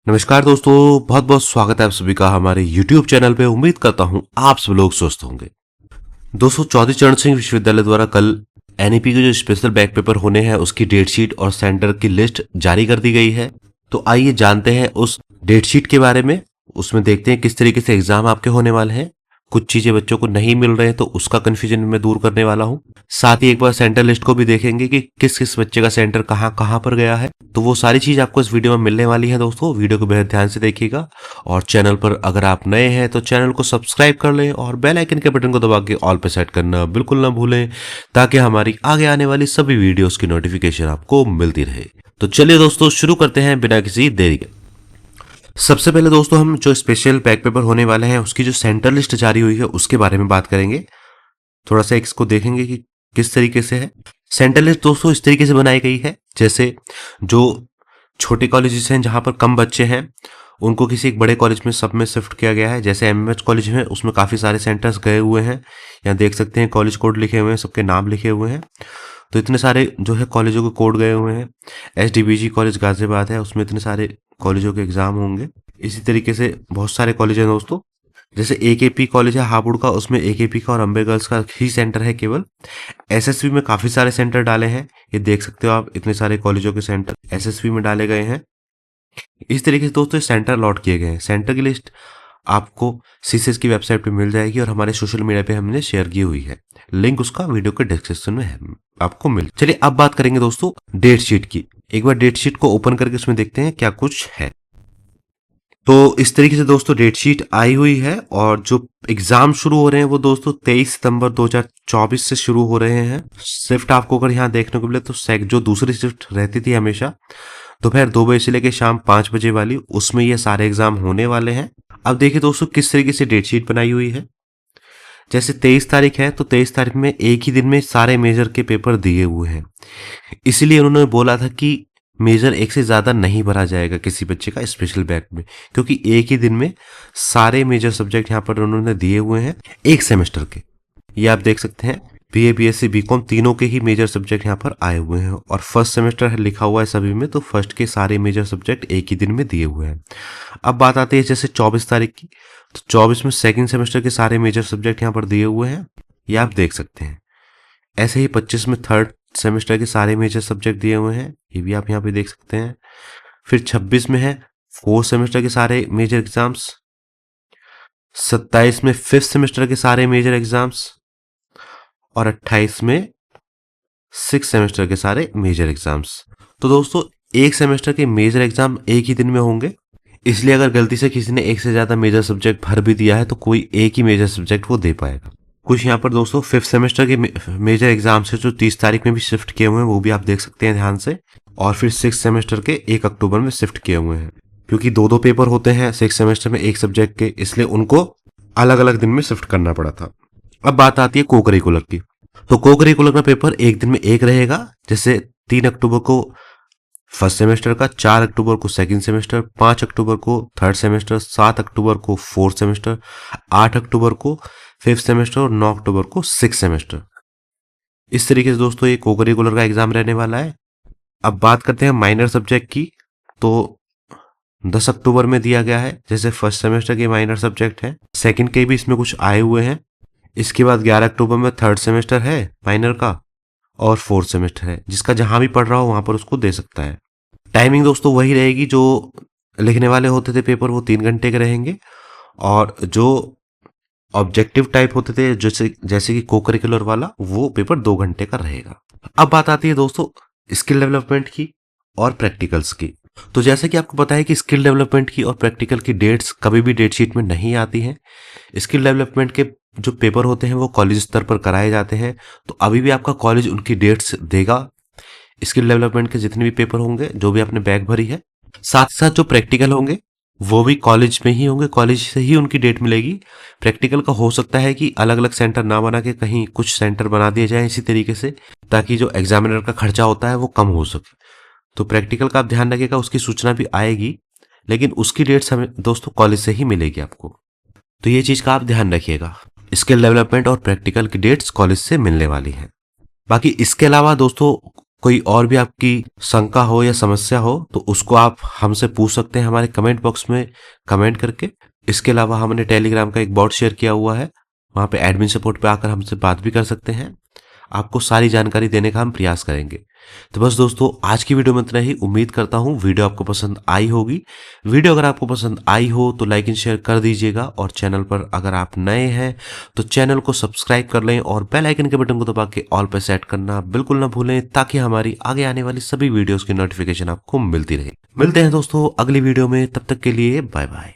नमस्कार दोस्तों, बहुत बहुत स्वागत है आप सभी का हमारे YouTube चैनल पे। उम्मीद करता हूं आप सब लोग स्वस्थ होंगे। दोस्तों, चौधरी चरण सिंह विश्वविद्यालय द्वारा कल एनईपी के जो स्पेशल बैक पेपर होने हैं उसकी डेट शीट और सेंटर की लिस्ट जारी कर दी गई है। तो आइए जानते हैं उस डेट शीट के बारे में। उसमें देखते हैं किस तरीके से एग्जाम आपके होने वाले हैं। कुछ चीजें बच्चों को नहीं मिल रहे हैं तो उसका कंफ्यूजन मैं दूर करने वाला हूं। साथ ही एक बार सेंटर लिस्ट को भी देखेंगे कि किस किस बच्चे का सेंटर कहाँ कहाँ पर गया है। तो वो सारी चीज आपको इस वीडियो में मिलने वाली है। दोस्तों, वीडियो को बेहद ध्यान से देखिएगा और चैनल पर अगर आप नए हैं तो चैनल को सब्सक्राइब कर लें और बेल आइकन के बटन को दबा के ऑल पे सेट करना बिल्कुल ना भूलें, ताकि हमारी आगे आने वाली सभी वीडियोस की नोटिफिकेशन आपको मिलती रहे। तो चलिए दोस्तों, शुरू करते हैं बिना किसी देरी के। सबसे पहले दोस्तों, हम जो स्पेशल बैक पेपर होने वाले हैं उसकी जो सेंटर लिस्ट जारी हुई है उसके बारे में बात करेंगे। थोड़ा सा इसको देखेंगे कि किस तरीके से है। सेंटर लिस्ट दोस्तों इस तरीके से बनाई गई है, जैसे जो छोटे कॉलेजेस हैं जहां पर कम बच्चे हैं उनको किसी एक बड़े कॉलेज में सब में शिफ्ट किया गया है। जैसे एमएमएच कॉलेज में उसमें काफी सारे सेंटर्स गए हुए हैं। यहाँ देख सकते हैं कॉलेज कोड लिखे हुए हैं, सबके नाम लिखे हुए हैं। तो इतने सारे जो है कॉलेजों के कोड गए हुए हैं। एसडीबीजी कॉलेज गाजियाबाद है, उसमें इतने सारे कॉलेजों के एग्जाम होंगे। इसी तरीके से बहुत सारे कॉलेज हैं दोस्तों। जैसे एकेपी कॉलेज है हापुड़ का, उसमें एकेपी का और अम्बे गर्ल्स का ही सेंटर है केवल। एसएसवी में काफी सारे सेंटर डाले हैं, ये देख सकते हो आप, इतने सारे कॉलेजों के सेंटर एसएसवी में डाले गए हैं। इस तरीके से दोस्तों सेंटर अलॉट किए गए हैं। सेंटर की लिस्ट आपको सीसीएस की वेबसाइट पे मिल जाएगी और हमारे सोशल मीडिया पे हमने शेयर की हुई है। लिंक उसका वीडियो के डिस्क्रिप्शन में है, आपको मिल। चलिए अब बात करेंगे दोस्तों डेट शीट की। एक बार डेट शीट को ओपन करके उसमें देखते हैं क्या कुछ है। तो इस तरीके से दोस्तों डेट शीट आई हुई है और जो एग्जाम शुरू हो रहे हैं वो दोस्तों 23 सितंबर 2024 से शुरू हो रहे हैं। शिफ्ट आपको अगर यहाँ देखने को मिले तो जो दूसरी शिफ्ट रहती थी हमेशा दोपहर 2 बजे से लेकर शाम 5 बजे वाली, उसमें ये सारे एग्जाम होने वाले हैं। अब देखिए दोस्तों किस तरीके से डेट शीट बनाई हुई है। जैसे 23 तारीख है तो 23 तारीख में एक ही दिन में सारे मेजर के पेपर दिए हुए हैं। इसीलिए उन्होंने बोला था कि मेजर एक से ज्यादा नहीं भरा जाएगा किसी बच्चे का स्पेशल बैक में, क्योंकि एक ही दिन में सारे मेजर सब्जेक्ट यहाँ पर उन्होंने दिए हुए हैं एक सेमेस्टर के। ये आप देख सकते हैं बीए बीएससी बीकॉम तीनों के ही मेजर सब्जेक्ट यहाँ पर आए हुए हैं और फर्स्ट सेमेस्टर है लिखा हुआ है सभी में, तो फर्स्ट के सारे मेजर सब्जेक्ट एक ही दिन में दिए हुए हैं। अब बात आती है जैसे 24 तारीख की, तो 24 में सेकंड सेमेस्टर के सारे मेजर सब्जेक्ट यहाँ पर दिए हुए हैं, ये आप देख सकते हैं। ऐसे ही 25 में थर्ड सेमेस्टर के सारे मेजर सब्जेक्ट दिए हुए हैं, ये भी आप यहाँ पे देख सकते हैं। फिर 26 में है फोर्थ सेमेस्टर के सारे मेजर एग्जाम्स। 27 में फिफ्थ सेमेस्टर के सारे मेजर एग्जाम्स और 28 में सिक्स सेमेस्टर के सारे मेजर एग्जाम्स। तो दोस्तों एक सेमेस्टर के मेजर एग्जाम एक ही दिन में होंगे, इसलिए अगर गलती से किसी ने एक से ज्यादा मेजर सब्जेक्ट भर भी दिया है तो कोई एक ही मेजर सब्जेक्ट वो दे पाएगा। कुछ यहाँ पर दोस्तों फिफ्थ सेमेस्टर के मेजर एग्जाम से जो 30 तारीख में भी शिफ्ट किए हुए हैं वो भी आप देख सकते हैं ध्यान से। और फिर सिक्स सेमेस्टर के 1 अक्टूबर में शिफ्ट किए हुए हैं, क्योंकि दो दो पेपर होते हैं सिक्स सेमेस्टर में एक सब्जेक्ट के, इसलिए उनको अलग अलग दिन में शिफ्ट करना पड़ा था। अब बात आती है को करिकुलर की। तो को करिकुलर का पेपर एक दिन में एक रहेगा। जैसे 3 अक्टूबर को फर्स्ट सेमेस्टर का, 4 अक्टूबर को सेकंड सेमेस्टर, 5 अक्टूबर को थर्ड सेमेस्टर, 7 अक्टूबर को फोर्थ सेमेस्टर, 8 अक्टूबर को फिफ्थ सेमेस्टर और 9 अक्टूबर को सिक्स सेमेस्टर। इस तरीके से दोस्तों ये को करिकुलर का एग्जाम रहने वाला है। अब बात करते हैं माइनर सब्जेक्ट की। तो 10 अक्टूबर में दिया गया है, जैसे फर्स्ट सेमेस्टर के माइनर सब्जेक्ट है, सेकंड के भी इसमें कुछ आए हुए हैं। इसके बाद 11 अक्टूबर में थर्ड सेमेस्टर है माइनर का और फोर्थ सेमेस्टर है, जिसका जहां भी पढ़ रहा हो वहां पर उसको दे सकता है। टाइमिंग दोस्तों वही रहेगी, जो लिखने वाले होते थे पेपर वो 3 घंटे के रहेंगे और जो ऑब्जेक्टिव टाइप होते थे जैसे कि को करिकुलर वाला वो पेपर 2 घंटे का रहेगा। अब बात आती है दोस्तों स्किल डेवलपमेंट की और प्रैक्टिकल्स की। तो जैसे कि आपको पता है कि स्किल डेवलपमेंट की और प्रैक्टिकल की डेट्स कभी भी डेट शीट में नहीं आती हैं। स्किल डेवलपमेंट के जो पेपर होते हैं वो कॉलेज स्तर पर कराए जाते हैं, तो अभी भी आपका कॉलेज उनकी डेट्स देगा। स्किल डेवलपमेंट के जितने भी पेपर होंगे जो भी आपने बैग भरी है, साथ साथ जो प्रैक्टिकल होंगे वो भी कॉलेज में ही होंगे, कॉलेज से ही उनकी डेट मिलेगी। प्रैक्टिकल का हो सकता है कि अलग अलग सेंटर ना बना के कहीं कुछ सेंटर बना दिए जाए इसी तरीके से, ताकि जो एग्जामिनर का खर्चा होता है वो कम हो सके। तो प्रैक्टिकल का आप ध्यान रखिएगा, उसकी सूचना भी आएगी, लेकिन उसकी डेट्स हमें दोस्तों कॉलेज से ही मिलेगी आपको। तो ये चीज का आप ध्यान रखिएगा, स्किल डेवलपमेंट और प्रैक्टिकल की डेट्स कॉलेज से मिलने वाली हैं। बाकी इसके अलावा दोस्तों कोई और भी आपकी शंका हो या समस्या हो तो उसको आप हमसे पूछ सकते हैं हमारे कमेंट बॉक्स में कमेंट करके। इसके अलावा हमने टेलीग्राम का एक बॉट शेयर किया हुआ है, वहां पे एडमिन सपोर्ट पे आकर हमसे बात भी कर सकते हैं। आपको सारी जानकारी देने का हम प्रयास करेंगे। तो बस दोस्तों, आज की वीडियो में इतना ही। उम्मीद करता हूँ वीडियो आपको पसंद आई होगी। वीडियो अगर आपको पसंद आई हो तो लाइक एंड शेयर कर दीजिएगा, और चैनल पर अगर आप नए हैं तो चैनल को सब्सक्राइब कर लें और बेल आइकन के बटन को दबा के ऑल पे सेट करना बिल्कुल ना भूलें, ताकि हमारी आगे आने वाली सभी वीडियोस की नोटिफिकेशन आपको मिलती रहे। मिलते हैं दोस्तों अगली वीडियो में, तब तक के लिए बाय बाय।